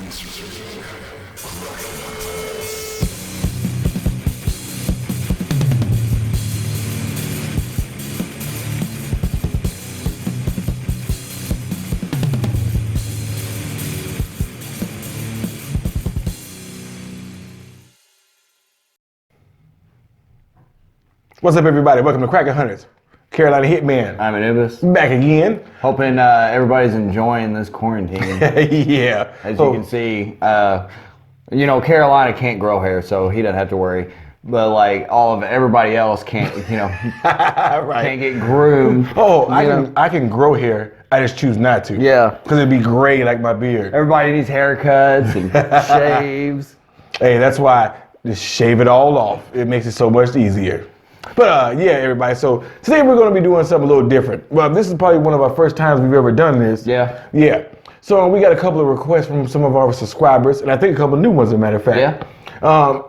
What's up, everybody? Welcome to Cracker Hunters. Carolina Hitman. I'm Anubis. Back again. Hoping everybody's enjoying this quarantine. Yeah. As you can see, Carolina can't grow hair, so he doesn't have to worry. But like everybody else can't, right. can't get groomed. Oh, I can grow hair. I just choose not to. Yeah. Because it'd be gray like my beard. Everybody needs haircuts and shaves. Hey, that's why just shave it all off. It makes it so much easier. But yeah, everybody. So today we're going to be doing something a little different. Well, this is probably one of our first times we've ever done this. Yeah. Yeah. So we got a couple of requests from some of our subscribers, and I think a couple of new ones, as a matter of fact. Yeah.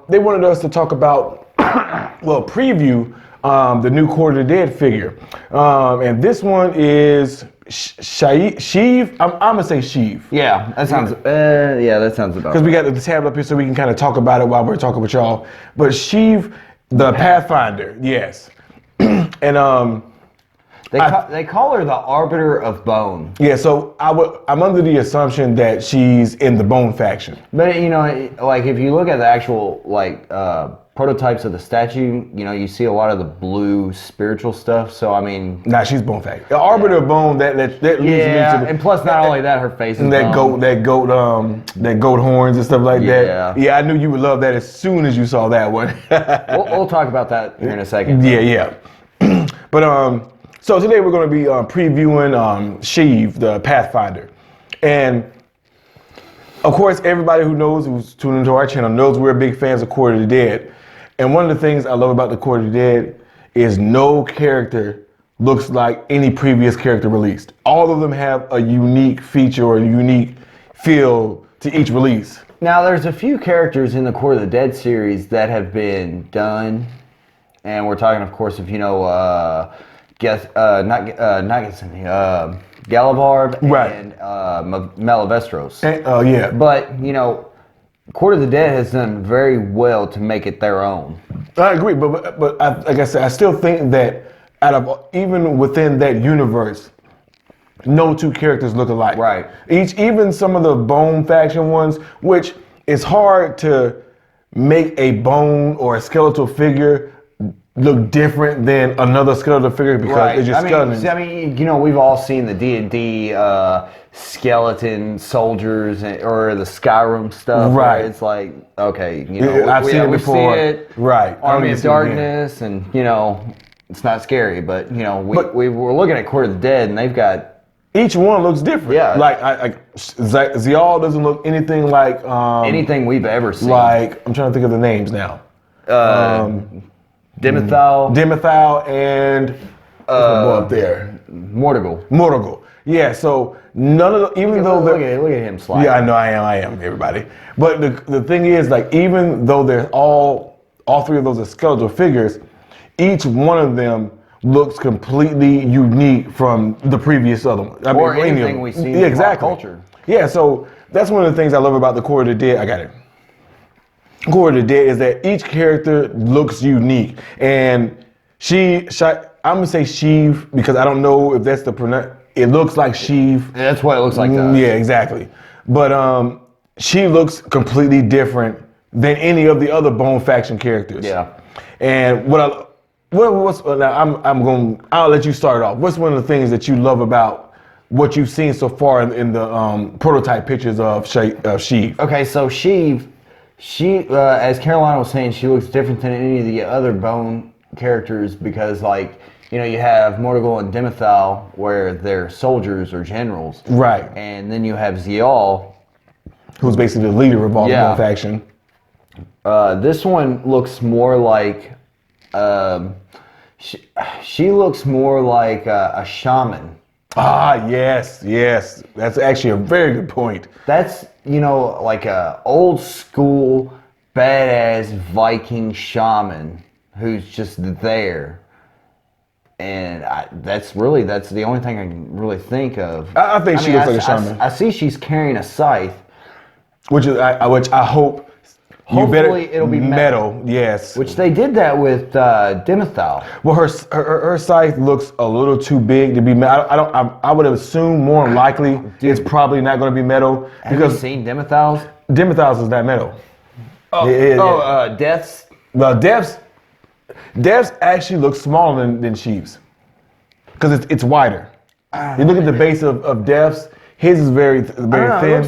They wanted us to talk about, preview the new Quarter of the Dead figure. And this one is Shieve. I'm gonna say Shieve. Yeah, that sounds. That sounds about. Because we got the tab up here, so we can kind of talk about it while we're talking with y'all. But Shieve the Pathfinder, yes. And they call her the Arbiter of Bone. Yeah, so I'm under the assumption that she's in the Bone faction. But if you look at the actual prototypes of the statue, you see a lot of the blue spiritual stuff. So I mean, nah, she's Bone faction. The Arbiter of Bone that leads me to the, and plus not only that, her face is and that goat horns and stuff like that. Yeah, I knew you would love that as soon as you saw that one. we'll talk about that here in a second. Yeah. But so today we're going to be previewing Shieve the Pathfinder, and of course everybody who's tuned into our channel knows we're big fans of Quarter of the Dead. And one of the things I love about the Quarter of the Dead is no character looks like any previous character released. All of them have a unique feature or a unique feel to each release. Now, there's a few characters in the Quarter of the Dead series that have been done, and we're talking, of course, if Galavarb right. and Malavestros. Yeah. But, Quarter of the Dead has done very well to make it their own. I agree, but like I said, I still think that even within that universe, no two characters look alike. Right. Even some of the Bone faction ones, which it's hard to make a bone or a skeletal figure look different than another skeletal figure because it's just skeletons. We've all seen the D&D skeleton soldiers or the Skyrim stuff. Right. It's like, okay, I've seen it before. See it, right. Army of Darkness, and it's not scary, but we were looking at Quarter of the Dead, and they've got each one looks different. Yeah. Like Zial doesn't look anything like anything we've ever seen. Like I'm trying to think of the names now. Dimethal and up there. Mortigul. Yeah, so none of the, even though look at him sliding. Yeah, I know I am everybody. But the thing is, like, even though they're all three of those are skeletal figures, each one of them looks completely unique from the previous other one. Or anything we've seen in pop culture. Yeah, so that's one of the things I love about the Quarter of the Dead. I got it. Quarter of the Dead is that each character looks unique, and I'm gonna say Shieve because I don't know if that's the pronoun. It looks like Shieve. Yeah, that's what it looks like. Yeah, exactly. But she looks completely different than any of the other Bone faction characters. Yeah. And I'll let you start off. What's one of the things that you love about what you've seen so far in the prototype pictures of Shieve? Okay, so Shieve. She, as Carolina was saying, she looks different than any of the other Bone characters because, you have Mortigul and Dimethal where they're soldiers or generals. Right. And then you have Zial, who's basically the leader of all the Bone faction. This one looks more like, she looks more like a shaman. Ah, yes. That's actually a very good point. That's, like a old school, badass Viking shaman who's just there. And that's the only thing I can really think of. I think she looks like a shaman. I see she's carrying a scythe. which I hope. Hopefully it'll be metal. Yes. Which they did that with Dimethal. Well, her scythe looks a little too big to be metal. I would assume more likely it's probably not going to be metal. Have you seen Dimethal's? Dimethal's is not metal. Death's. Well, Dev's actually looks smaller than Sheeve's because it's wider. You look at the base of Dev's, his is very thin.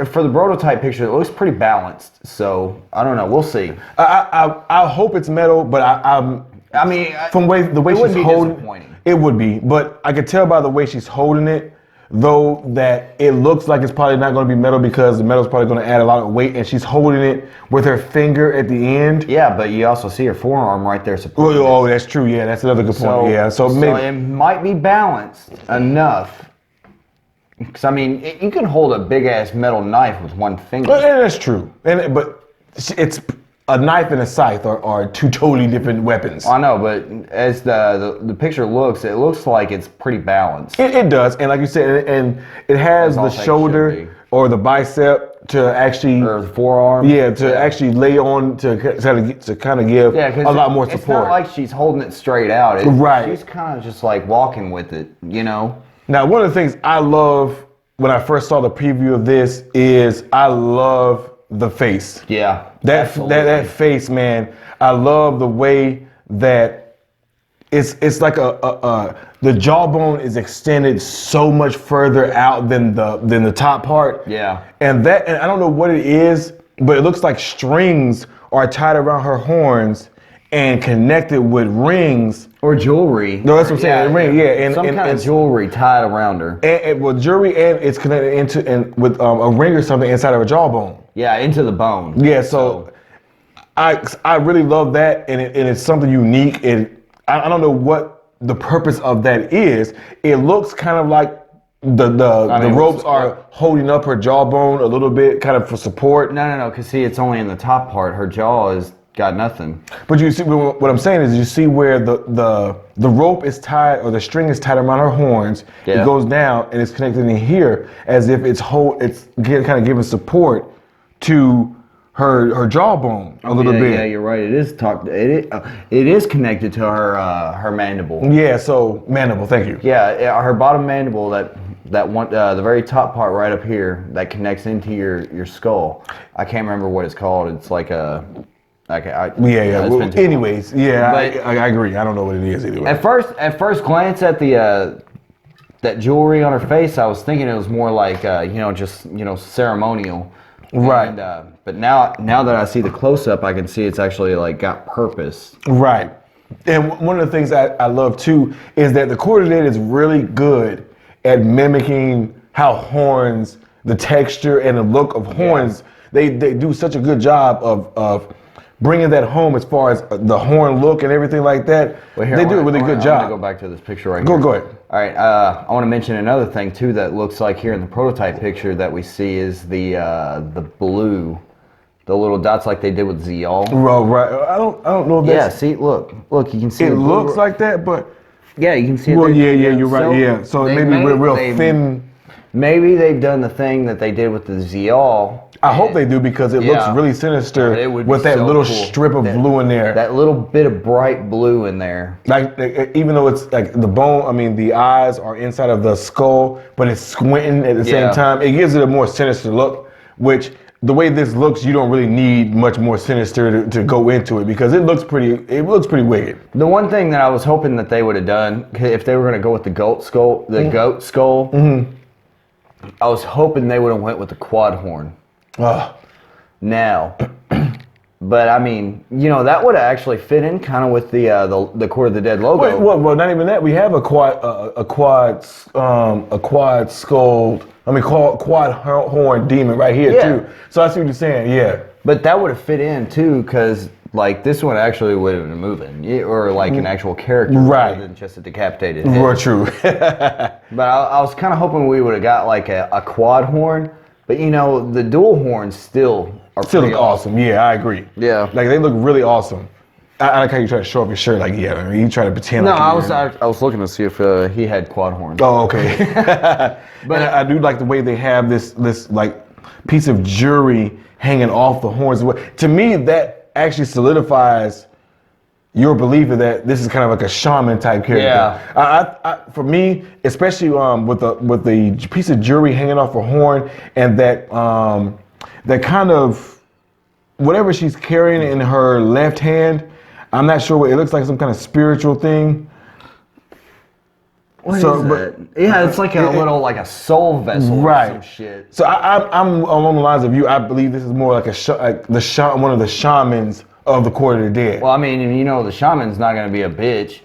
For the prototype picture, it looks pretty balanced. So I don't know. We'll see. I hope it's metal, but I mean, from the way she's holding it would be. But I could tell by the way she's holding it, though, that it looks like it's probably not going to be metal because the metal's probably going to add a lot of weight, and she's holding it with her finger at the end. Yeah, but you also see her forearm right there supporting it. Oh, that's true. Yeah, that's another good point. Yeah, so maybe it might be balanced enough. Because, I mean, you can hold a big-ass metal knife with one finger. Well, and that's true. But it's a knife and a scythe are two totally different weapons. I know, but as the picture looks, it looks like it's pretty balanced. It does. And like you said, and it has the shoulder or the bicep to actually... Or the forearm. Yeah, actually lay on to kind of give a lot more support. It's not like she's holding it straight out. Right. She's kind of just like walking with it, you know? Now, one of the things I love when I first saw the preview of this is I love the face. Yeah, that face, man. I love the way that it's like the jawbone is extended so much further out than the top part. Yeah, and I don't know what it is, but it looks like strings are tied around her horns and connected with rings. Or jewelry. No, that's what I'm saying. Ring, yeah. And some kind of jewelry tied around her. And jewelry, and it's connected with a ring or something inside of her jawbone. Yeah, into the bone. Yeah, so I really love that, and it's something unique. And I don't know what the purpose of that is. It looks kind of like the ropes are holding up her jawbone a little bit, kind of for support. No, because see, it's only in the top part. Her jaw is got nothing. But you see, what I'm saying is, you see where the rope is tied, or the string is tied around her horns. Yeah. It goes down and it's connected in here as if it's kind of giving support to her jawbone a little bit. Yeah, you're right. It is connected to her mandible. Yeah, so mandible. Thank you. Yeah, her bottom mandible, that one, the very top part right up here that connects into your skull. I can't remember what it's called. It's like a. Well, anyways, I agree. I don't know what it is either way. At first glance at that jewelry on her face, I was thinking it was more like just ceremonial. Right. And, but now that I see the close up, I can see it's actually like got purpose. Right. And one of the things I love too is that the Quarterdead is really good at mimicking how horns, the texture and the look of horns, they do such a good job of bringing that home as far as the horn look and everything like that. Well, they do a really good job. I'm gonna go back to this picture right here. Go ahead. All right, I want to mention another thing too that looks like here in the prototype picture that we see is the blue, the little dots like they did with Zeal. Right. I don't know if that's... Yeah, see, look, you can see it looks like that, but... Yeah, you can see it. Well, you're right, so maybe real thin... Maybe they've done the thing that they did with the Zeal. I hope they do, because it looks really sinister with that little strip of blue in there. That little bit of bright blue in there. Like, even though it's like the bone, the eyes are inside of the skull, but it's squinting at the same time. It gives it a more sinister look, which the way this looks, you don't really need much more sinister to go into it, because it looks pretty wicked. The one thing that I was hoping that they would have done, if they were going to go with the goat skull, I was hoping they would have went with the quad horn. Now, but that would have actually fit in kind of with the Court of the Dead logo. Well, not even that. We have a quad horn demon right here too. So I see what you're saying. Yeah. But that would have fit in too, because like this one actually would have been moving, or like an actual character rather than just a decapitated head. Well, true. But I was kind of hoping we would have got like a quad horn. But the dual horns still look awesome. Yeah, I agree. Yeah, like they look really awesome. I like how you try to show off your shirt. Like, you try to pretend. No, I was looking to see if he had quad horns. Oh, okay. But I do like the way they have this like piece of jewelry hanging off the horns. To me, that actually solidifies your belief that this is kind of like a shaman type character. Yeah. For me, especially with the piece of jewelry hanging off her horn and that kind of whatever she's carrying in her left hand, I'm not sure what it looks like, some kind of spiritual thing. What is that? Yeah, it's like a little, like a soul vessel right. or some shit. So I'm along the lines of you. I believe this is more like one of the shamans of the Court of the Dead. Well, I mean, you know, the shaman's not going to be a bitch.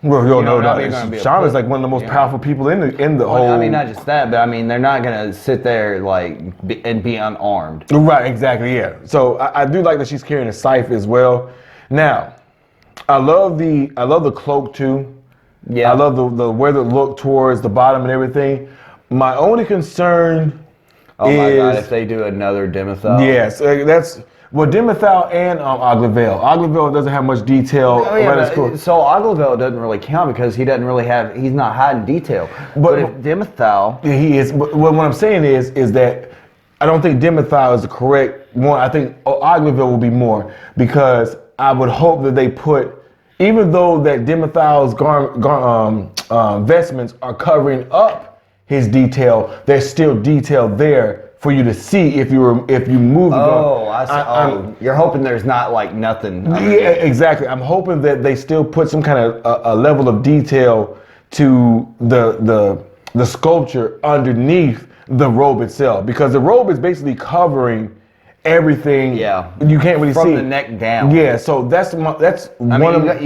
Well, no. Shaman's like one of the most powerful people in the whole. I mean, not just that, but I mean, they're not going to sit there and be unarmed. Right, exactly, yeah. So I do like that she's carrying a scythe as well. Now, I love the cloak too. Yeah. I love the way the look towards the bottom and everything. My only concern oh is... my God, if they do another Dimethal. Yes, that's... Well, Dimethal and Aglavale. Aglavale doesn't have much detail. Oh, yeah, so Aglavale doesn't really count because he's not hiding detail. But if Dimethal... He is. But what I'm saying is that I don't think Dimethal is the correct one. I think Aglavale will be more, because I would hope that they put... Even though that Dimethal's vestments are covering up his detail, there's still detail there for you to see if you move. You're hoping there's not like nothing. Yeah, exactly. I'm hoping that they still put some kind of a level of detail to the sculpture underneath the robe itself, because the robe is basically covering everything. Yeah, you can't really see from the neck down. Yeah, so that's you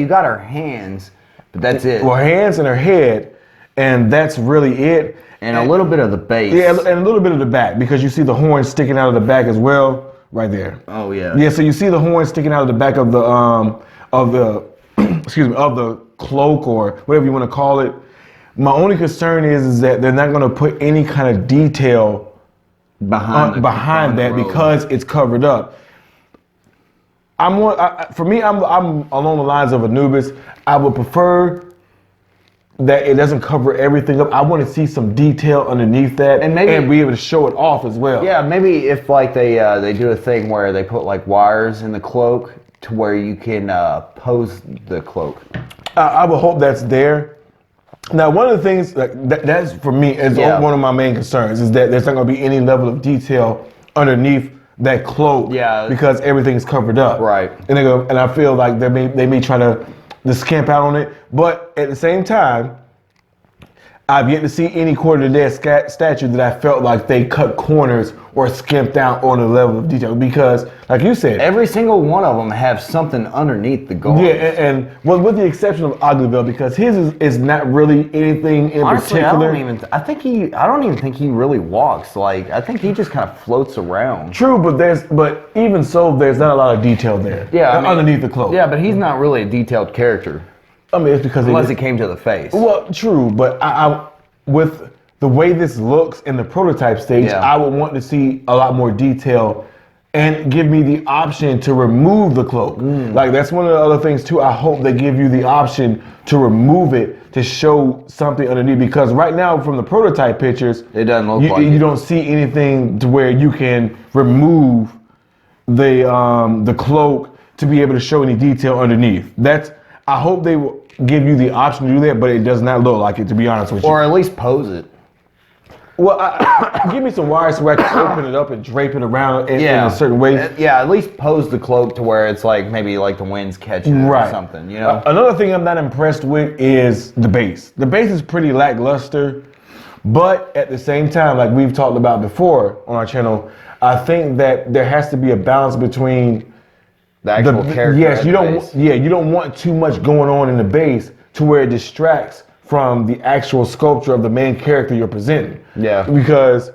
got her hands, but that's it. Well, hands and her head, and that's really it. And a little bit of the base. Yeah, and a little bit of the back, because you see the horn sticking out of the back as well, right there. Oh yeah. Yeah, so you see the horn sticking out of the back of the excuse me, of the cloak, or whatever you want to call it. My only concern is that they're not going to put any kind of detail behind that because it's covered up. For me, I'm along the lines of Anubis. I would prefer that it doesn't cover everything up. I want to see some detail underneath that, and be able to show it off as well. Yeah, maybe if like they do a thing where they put like wires in the cloak to where you can pose the cloak. I would hope that's there. Now, one of the things that's for me is one of my main concerns, is that there's not going to be any level of detail underneath that cloak, because everything is covered up. Right. And I feel like they may try to scamp out on it, but at the same time, I've yet to see any Court of the Dead statue that I felt like they cut corners or skimped out on the level of detail, because, like you said, every single one of them have something underneath the gold. Yeah, and with the exception of Aglavale, because his is not really anything in Honestly, particular. I don't even think he really walks. Like, I think he just kind of floats around. True, but even so, there's not a lot of detail there. Yeah, underneath the cloak. Yeah, but he's not really a detailed character. I mean, it's because unless it came to the face. Well, true, but I with the way this looks in the prototype stage, I would want to see a lot more detail and give me the option to remove the cloak. Like, that's one of the other things too. I hope they give you the option to remove it to show something underneath, because right now from the prototype pictures, it doesn't look like you don't see anything to where you can remove the cloak to be able to show any detail underneath. I hope they will give you the option to do that, but it does not look like it, to be honest with you. Or at least pose it. Well, give me some wires so I can open it up and drape it around in a certain way. Yeah, at least pose the cloak to where it's like maybe like the wind's catching it or something, you know? Another thing I'm not impressed with is the base. The base is pretty lackluster, but at the same time, like we've talked about before on our channel, I think that there has to be a balance between the actual character. Yes, you don't want too much going on in the base to where it distracts from the actual sculpture of the main character you're presenting. Yeah. Because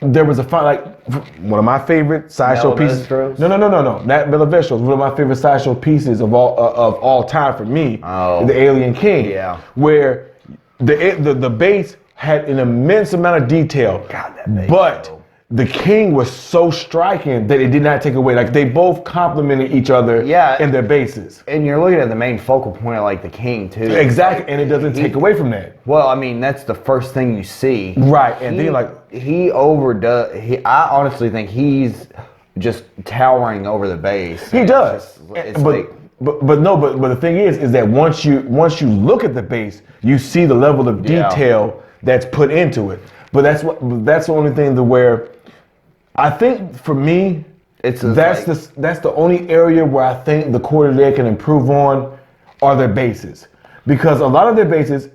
there was one of my favorite sideshow pieces. No. Not Bellavestros. One of my favorite sideshow pieces of all time for me, the Alien King. Yeah. Where the base had an immense amount of detail. God, that base, but the King was so striking that it did not take away. Like they both complemented each other in their bases. And you're looking at the main focal point of like the King too. Exactly, and it doesn't take away from that. Well, I mean, that's the first thing you see. Right, and then like he overdoes. I honestly think he's just towering over the base. He does. But the thing is that once you look at the base, you see the level of detail that's put into it. But that's the only thing where I think for me that's the only area where I think the Court of the Dead can improve on are their bases, because a lot of their bases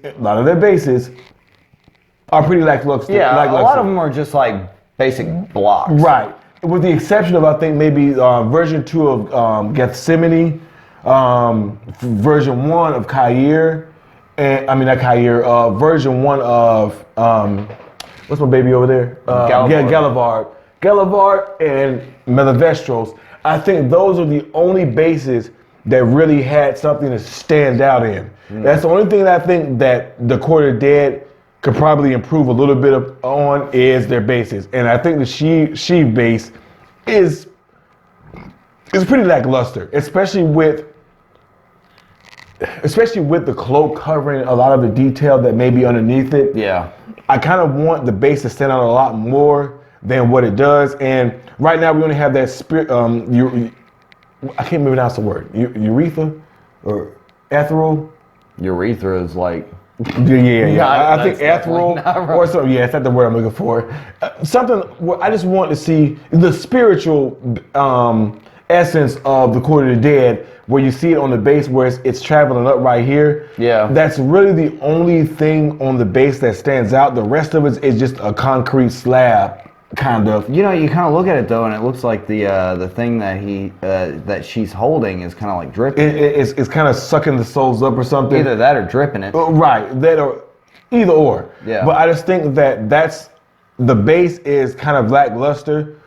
are pretty lackluster. Yeah, a lot of them are just like basic blocks. Right, with the exception of I think maybe version 2 of Gethsemane, version 1 of Kair, and I mean not Kair, version 1 of what's my baby over there? Galivard and Melivestros. I think those are the only bases that really had something to stand out in. That's the only thing that I think that the Court of the Dead could probably improve a little bit on is their bases. And I think the Shieve base is pretty lackluster, especially with the cloak covering a lot of the detail that may be underneath it. Yeah. I kind of want the base to stand out a lot more than what it does. And right now we only have that spirit, I can't even pronounce the word. Urethra or ethereal? Urethra is like... Yeah. I think ethereal or something. Yeah, it's not the word I'm looking for. Something where I just want to see the spiritual essence of the Court of the Dead, where you see it on the base where it's traveling up right here. Yeah. That's really the only thing on the base that stands out. The rest of it is just a concrete slab, kind of. You know, you kind of look at it though, and it looks like the thing that she's holding is kind of like dripping. It's kind of sucking the souls up or something. Either that or dripping it. Right, that or either or. Yeah. But I just think that's the base is kind of lackluster,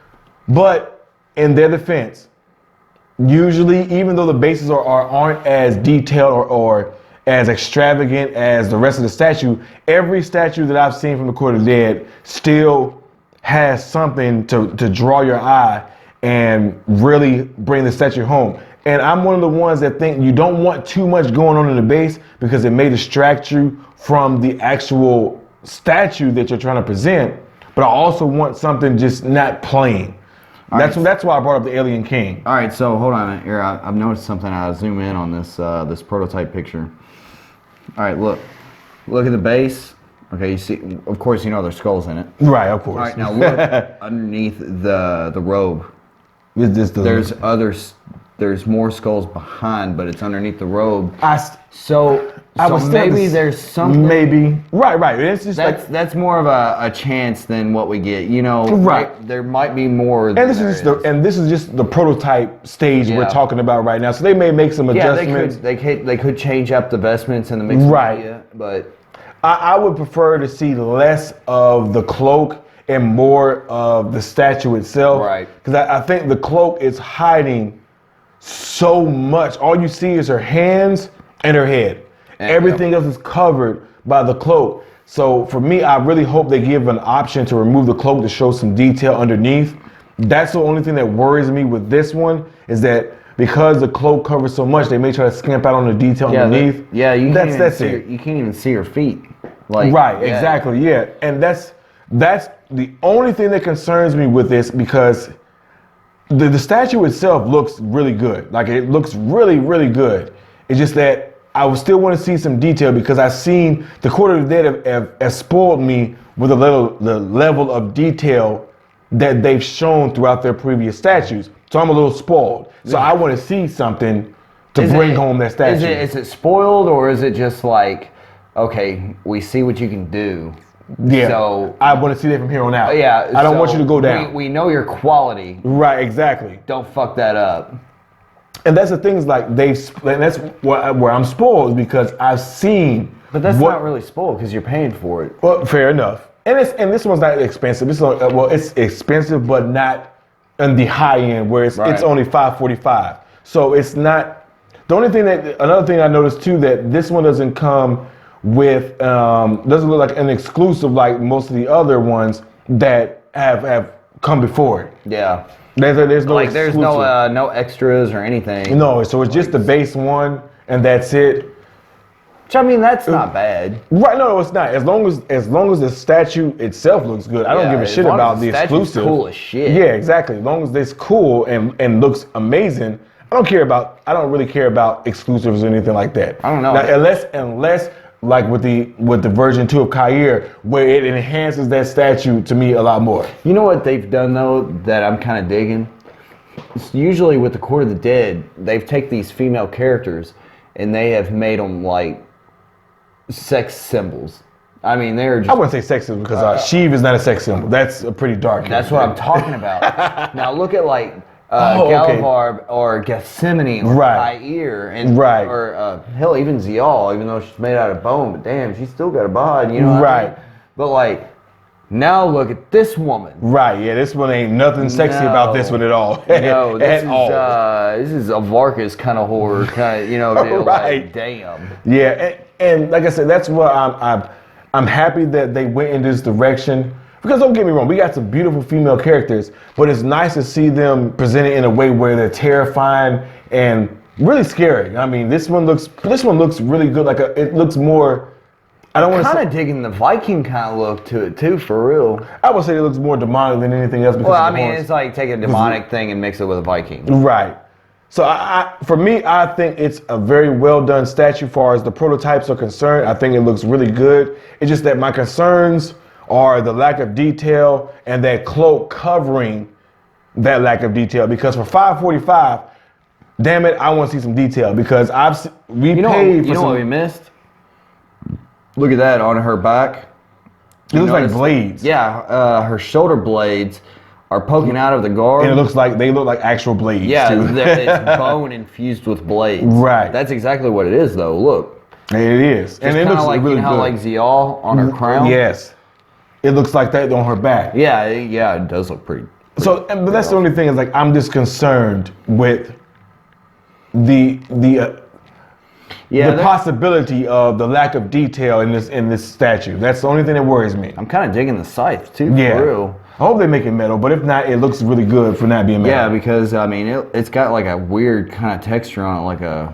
but in their defense, usually, even though the bases aren't as detailed or as extravagant as the rest of the statue, every statue that I've seen from the Court of the Dead still has something to draw your eye and really bring the statue home. And I'm one of the ones that think you don't want too much going on in the base because it may distract you from the actual statue that you're trying to present. But I also want something just not plain. That's why I brought up the Alien King. All right, so hold on here. I've noticed something. I'll zoom in on this prototype picture. All right, look at the base. Okay, you see, of course, you know there's skulls in it. Right, of course. All right, now look underneath the robe. There's more skulls behind, but it's underneath the robe. So maybe there's something. Maybe. Right. It's just that's more of a chance than what we get. You know. Right. There might be more. And this is just the prototype stage we're talking about right now. So they may make some adjustments. Yeah, they could change up the vestments and the mix media, but I would prefer to see less of the cloak and more of the statue itself. Right. Because I think the cloak is hiding so much. All you see is her hands and her head. Everything else is covered by the cloak. So for me, I really hope they give an option to remove the cloak to show some detail underneath. That's the only thing that worries me with this one, is that because the cloak covers so much, they may try to scamp out on the detail underneath. That's it. You can't even see her feet. Exactly. And that's the only thing that concerns me with this, because the statue itself looks really good. Like, it looks really, really good. It's just that I would still want to see some detail, because I've seen the Court of the Dead have spoiled me with the level of detail that they've shown throughout their previous statues. So I'm a little spoiled. So I want to see something to bring home that statue. Is it spoiled, or is it just like, okay, we see what you can do? Yeah. So I want to see that from here on out. Yeah. I don't want you to go down. We know your quality. Right. Exactly. Don't fuck that up. And that's the thing, is like that's where I'm spoiled, because I've seen. But that's not really spoiled, because you're paying for it. Well, fair enough. And this one's not expensive. It's expensive, but not in the high end, where it's only $545. So it's not. Another thing I noticed too, that this one doesn't come with doesn't look like an exclusive like most of the other ones that have come before it. Yeah. There's no Like there's no exclusive. no extras or anything. No, so it's just the base one, and that's it. Which, I mean, that's not bad. Right? No, it's not. As long as the statue itself looks good, I don't give a shit about the exclusive. Cool as shit. Yeah, exactly. As long as it's cool and looks amazing, I don't really care about exclusives or anything like that. I don't know. Now, unless like with the version 2 of Kair, where it enhances that statue to me a lot more. You know what they've done though that I'm kind of digging? It's usually with the Court of the Dead, they've taken these female characters and they have made them like sex symbols. I mean, they're just... I wouldn't say sex symbol because Shieve is not a sex symbol. That's a pretty dark. That's what I'm talking about. Now look at like okay. Galavar or Gethsemane or Kair and or hell, even Zial, even though she's made out of bone, but damn, she's still got a bod, you know what I mean? But like, now look at this woman. Right, yeah, this one ain't nothing sexy about this one at all. No, this is a Varkas kind of horror, kind of, you know, deal. Right. Like, damn. Yeah, and like I said, that's what I'm happy that they went in this direction. Because don't get me wrong, we got some beautiful female characters, but it's nice to see them presented in a way where they're terrifying and really scary. I mean, this one looks really good. Like it looks more. I don't want to. Kind of digging the Viking kind of look to it too, for real. I would say it looks more demonic than anything else. Because well, I mean, it's like take a demonic thing and mix it with a Viking. Right. So for me, I think it's a very well done statue. As far as the prototypes are concerned, I think it looks really good. It's just that my concerns are the lack of detail and that cloak covering that lack of detail. Because for $545, damn it, I want to see some detail. Because we paid for you know what we missed? Look at that on her back. It looks like blades. Yeah, her shoulder blades are poking out of the guard. And they look like actual blades. Yeah, too. It's bone infused with blades. Right. That's exactly what it is, though. Look. It is. And it looks like, really good. Like Zial on her crown? Yes. It looks like that on her back. Yeah, it does look pretty so, but that's the only thing is like I'm just concerned with the possibility of the lack of detail in this statue. That's the only thing that worries me. I'm kind of digging the scythe too. Yeah. For real. I hope they make it metal, but if not, it looks really good for not being metal. Yeah, because I mean, it's got like a weird kind of texture on it, like a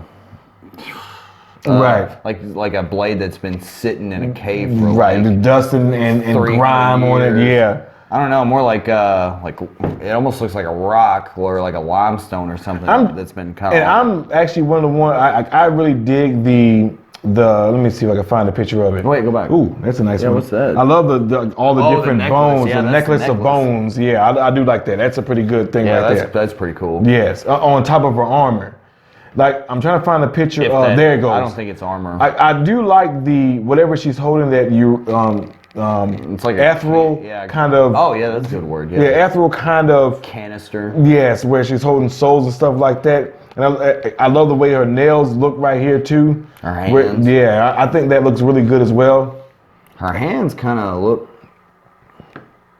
right, like a blade that's been sitting in a cave for right, the dust and grime on it. Yeah. I don't know, more like it almost looks like a rock or like a limestone or something that's been kind of. And I'm actually one of the ones I really dig the. Let me see if I can find a picture of it. Wait, go back. Ooh, that's a nice one. What's that? I love all the different bones, yeah, the necklace of bones. Yeah, I do like that. That's a pretty good thing right there. That's pretty cool. Yes, on top of her armor. Like, I'm trying to find a picture of, there it goes. I don't think it's armor. I do like whatever she's holding that it's like ethereal kind of. Oh yeah, that's a good word. Yeah, ethereal kind of. Canister. Yes, where she's holding souls and stuff like that. And I love the way her nails look right here too. Her hands. I think that looks really good as well. Her hands kind of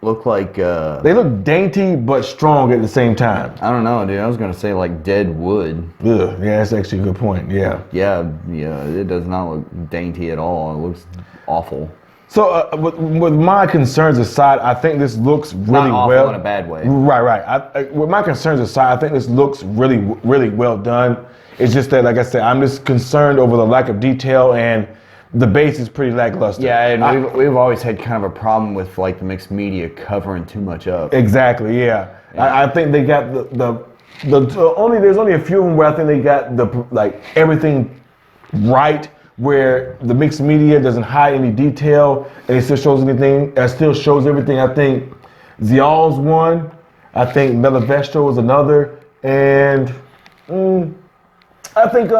look like. They look dainty but strong at the same time. I don't know, dude. I was gonna say like dead wood. Ugh, yeah, that's actually a good point. Yeah. Yeah. It does not look dainty at all. It looks awful. So with my concerns aside, I think this looks really not well. Awful in a bad way. Right. With my concerns aside, I think this looks really, really well done. It's just that, like I said, I'm just concerned over the lack of detail and the base is pretty lackluster. Yeah, and we've always had kind of a problem with like the mixed media covering too much up. Exactly. Yeah. I think they got there's only a few of them where I think they got everything right. Where the mixed media doesn't hide any detail and it still shows everything. I think Zial's one. I think Melivestro is another, and I think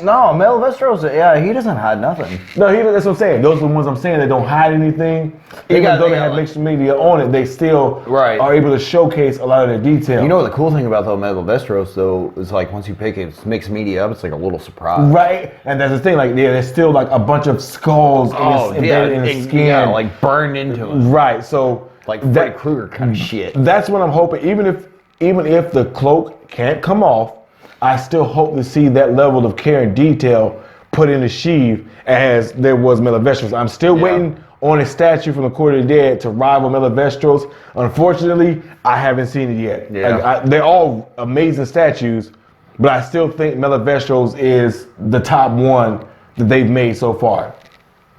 No, Melivestro's he doesn't hide nothing. No, that's what I'm saying. Those are the ones I'm saying that don't hide anything. Even though they have mixed media on it, they still are able to showcase a lot of their detail. You know what the cool thing about the Melivestros though is like once you pick it, mixed media up, it's like a little surprise. Right, and that's the thing. Like there's still like a bunch of skulls embedded in the skin, like burned into it. Right, so like Freddy Krueger kind of shit. That's what I'm hoping. Even if the cloak can't come off, I still hope to see that level of care and detail put into Shieve as there was Melivestros. I'm still waiting on a statue from the Court of the Dead to rival Melivestros. Unfortunately, I haven't seen it yet. Yeah. Like, they're all amazing statues, but I still think Melivestros is the top one that they've made so far.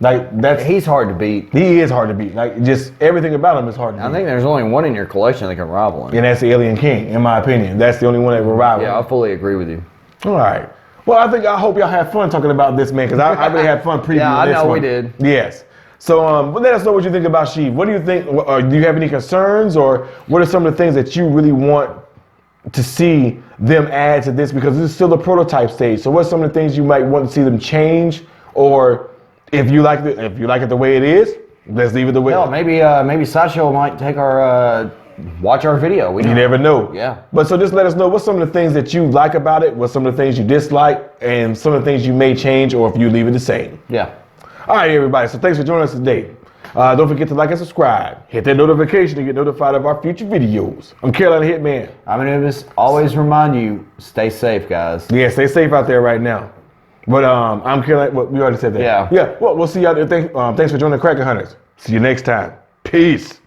Like He's hard to beat. he is hard to beat. Like just everything about him is hard to beat. I think there's only one in your collection that can rival him. And that's the Alien King, in my opinion. That's the only one that will rival. Yeah, I fully agree with you. All right. Well, I hope y'all had fun talking about this, man, because I really had fun previewing Yeah, I this know one. we did. Yes. So let us know what you think about Shieve. What do you think? Do you have any concerns, or what are some of the things that you really want to see them add to this? Because this is still the prototype stage. So what's some of the things you might want to see them change, or if you like it the way it is, let's leave it the way. Hell, maybe Sideshow might take our watch our video. You never know. Yeah. But so just let us know what's some of the things that you like about it, what's some of the things you dislike, and some of the things you may change, or if you leave it the same. Yeah. All right, everybody. So thanks for joining us today. Don't forget to like and subscribe. Hit that notification to get notified of our future videos. I'm Carolina Hitman. I'm Anubis. Always remind you, stay safe, guys. Yeah, stay safe out there right now. But I'm Carolina. Well, we already said that. Yeah. Yeah. Well, we'll see y'all there. Thanks for joining the Cracker Hunters. See you next time. Peace.